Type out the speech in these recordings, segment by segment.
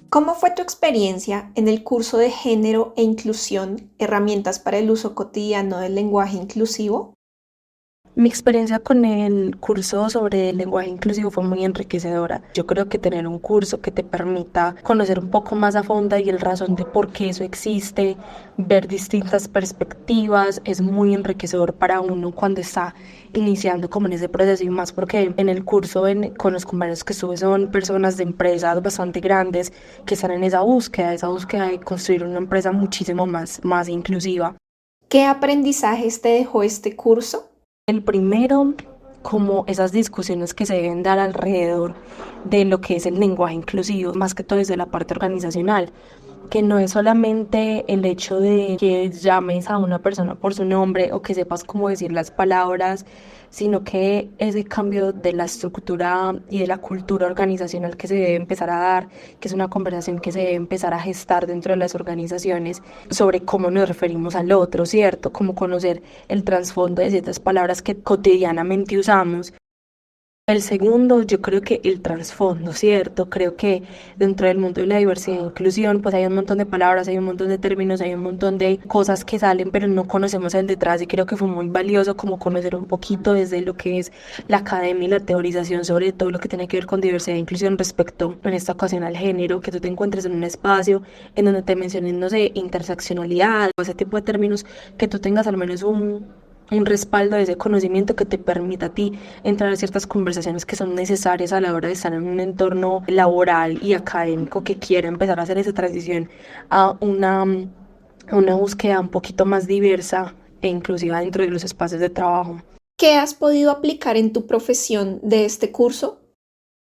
¿Cómo fue tu experiencia en el curso de Género e Inclusión, herramientas para el uso cotidiano del lenguaje inclusivo? Mi experiencia con el curso sobre el lenguaje inclusivo fue muy enriquecedora. Yo creo que tener un curso que te permita conocer un poco más a fondo y el razón de por qué eso existe, ver distintas perspectivas, es muy enriquecedor para uno cuando está iniciando como en ese proceso y más porque en el curso con los compañeros que estuve son personas de empresas bastante grandes que están en esa búsqueda de construir una empresa muchísimo más inclusiva. ¿Qué aprendizajes te dejó este curso? El primero, como esas discusiones que se deben dar alrededor de lo que es el lenguaje inclusivo, más que todo desde la parte organizacional, que no es solamente el hecho de que llames a una persona por su nombre o que sepas cómo decir las palabras, sino que ese cambio de la estructura y de la cultura organizacional que se debe empezar a dar, que es una conversación que se debe empezar a gestar dentro de las organizaciones sobre cómo nos referimos al otro, ¿cierto? Cómo conocer el trasfondo de ciertas palabras que cotidianamente usamos. El segundo, yo creo que el trasfondo, ¿cierto? Creo que dentro del mundo de la diversidad e inclusión, pues hay un montón de palabras, hay un montón de términos, hay un montón de cosas que salen, pero no conocemos el detrás y creo que fue muy valioso como conocer un poquito desde lo que es la academia y la teorización sobre todo lo que tiene que ver con diversidad e inclusión respecto, en esta ocasión, al género, que tú te encuentres en un espacio en donde te mencionen, no sé, interseccionalidad o ese tipo de términos, que tú tengas al menos un respaldo de ese conocimiento que te permita a ti entrar a ciertas conversaciones que son necesarias a la hora de estar en un entorno laboral y académico que quiera empezar a hacer esa transición a una búsqueda un poquito más diversa e inclusiva dentro de los espacios de trabajo. ¿Qué has podido aplicar en tu profesión de este curso?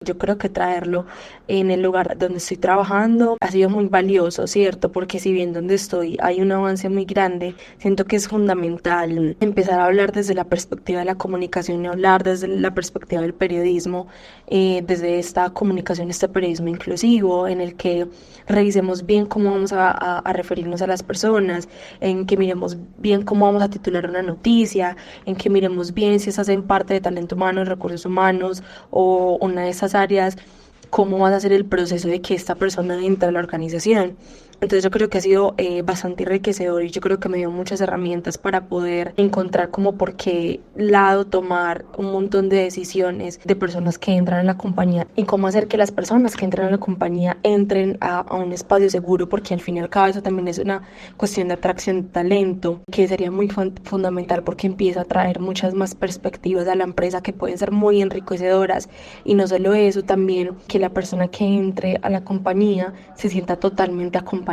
Yo creo que traerlo en el lugar donde estoy trabajando ha sido muy valioso, ¿cierto? Porque si bien donde estoy hay un avance muy grande, siento que es fundamental empezar a hablar desde la perspectiva de la comunicación y hablar desde la perspectiva del periodismo, desde esta comunicación, este periodismo inclusivo, en el que revisemos bien cómo vamos a referirnos a las personas, en que miremos bien cómo vamos a titular una noticia, en que miremos bien si esas hacen parte de talento humano, recursos humanos o una de esas áreas, cómo va a ser el proceso de que esta persona entre a la organización. Entonces yo creo que ha sido bastante enriquecedor y yo creo que me dio muchas herramientas para poder encontrar como por qué lado tomar un montón de decisiones de personas que entran en la compañía y cómo hacer que las personas que entran en la compañía entren a un espacio seguro, porque al fin y al cabo eso también es una cuestión de atracción de talento que sería muy fundamental porque empieza a traer muchas más perspectivas a la empresa que pueden ser muy enriquecedoras y no solo eso, también que la persona que entre a la compañía se sienta totalmente acompañada,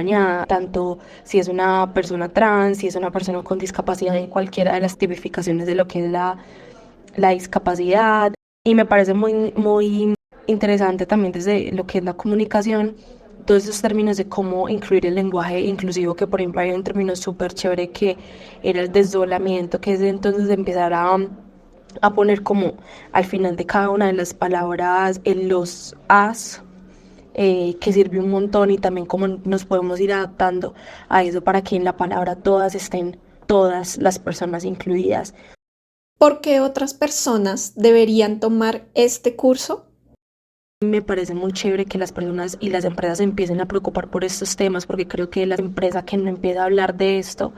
tanto si es una persona trans, si es una persona con discapacidad en cualquiera de las tipificaciones de lo que es la discapacidad. Y me parece muy interesante también desde lo que es la comunicación, todos esos términos de cómo incluir el lenguaje inclusivo, que por ejemplo hay un término súper chévere que era el desdoblamiento, que es de entonces empezar a poner como al final de cada una de las palabras en los as, que sirve un montón y también cómo nos podemos ir adaptando a eso para que en la palabra todas estén todas las personas incluidas. ¿Por qué otras personas deberían tomar este curso? Me parece muy chévere que las personas y las empresas se empiecen a preocupar por estos temas, porque creo que la empresa que no empieza a hablar de esto,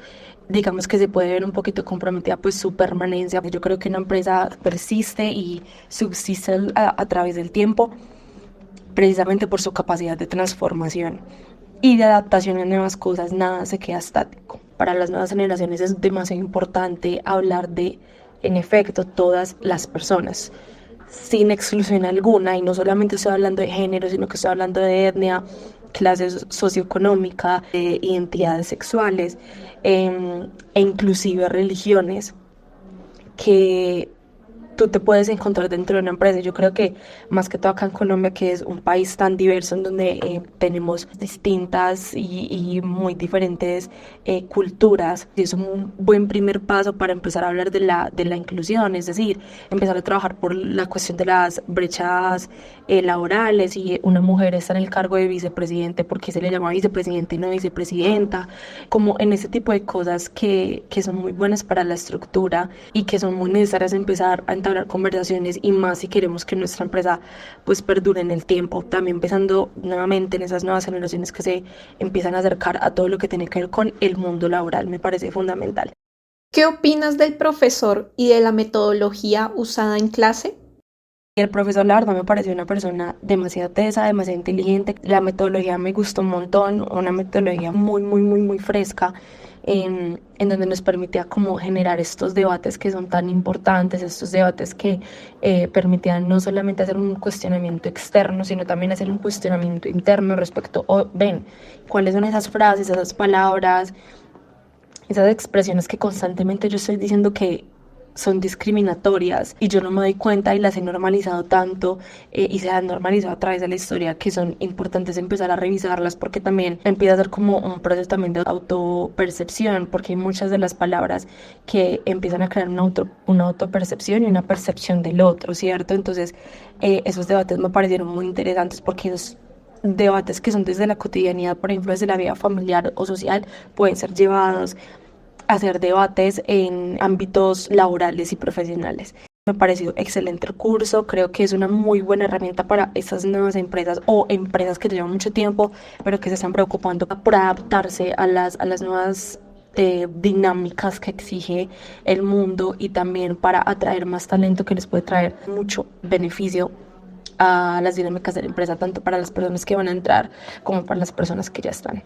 digamos que se puede ver un poquito comprometida pues su permanencia. Yo creo que una empresa persiste y subsiste a través del tiempo precisamente por su capacidad de transformación y de adaptación a nuevas cosas. Nada se queda estático. Para las nuevas generaciones es demasiado importante hablar de, en efecto, todas las personas, sin exclusión alguna, y no solamente estoy hablando de género, sino que estoy hablando de etnia, clase socioeconómica, de identidades sexuales, e inclusive religiones, que tú te puedes encontrar dentro de una empresa. Yo creo que más que todo acá en Colombia, que es un país tan diverso en donde tenemos distintas y muy diferentes culturas, y es un buen primer paso para empezar a hablar de la inclusión, es decir, empezar a trabajar por la cuestión de las brechas laborales. Y una mujer está en el cargo de vicepresidente, porque se le llama vicepresidente y no vicepresidenta, como en ese tipo de cosas que son muy buenas para la estructura y que son muy necesarias empezar a entablar conversaciones y más si queremos que nuestra empresa pues perdure en el tiempo. También pensando nuevamente en esas nuevas generaciones que se empiezan a acercar a todo lo que tiene que ver con el mundo laboral, me parece fundamental. ¿Qué opinas del profesor y de la metodología usada en clase? El profesor, la verdad, me pareció una persona demasiado tesa, demasiado inteligente. La metodología me gustó un montón, una metodología muy fresca, en donde nos permitía como generar estos debates que son tan importantes, estos debates que permitían no solamente hacer un cuestionamiento externo, sino también hacer un cuestionamiento interno respecto, ven, cuáles son esas frases, esas palabras, esas expresiones que constantemente yo estoy diciendo que son discriminatorias y yo no me doy cuenta y las he normalizado tanto y se han normalizado a través de la historia que son importantes empezar a revisarlas porque también empieza a ser como un proceso también de autopercepción porque hay muchas de las palabras que empiezan a crear una autopercepción y una percepción del otro, ¿cierto? Entonces esos debates me parecieron muy interesantes porque esos debates que son desde la cotidianidad, por ejemplo, desde la vida familiar o social, pueden ser llevados a hacer debates en ámbitos laborales y profesionales. Me ha parecido excelente el curso, creo que es una muy buena herramienta para estas nuevas empresas o empresas que llevan mucho tiempo, pero que se están preocupando por adaptarse a las nuevas dinámicas que exige el mundo y también para atraer más talento que les puede traer mucho beneficio a las dinámicas de la empresa, tanto para las personas que van a entrar como para las personas que ya están.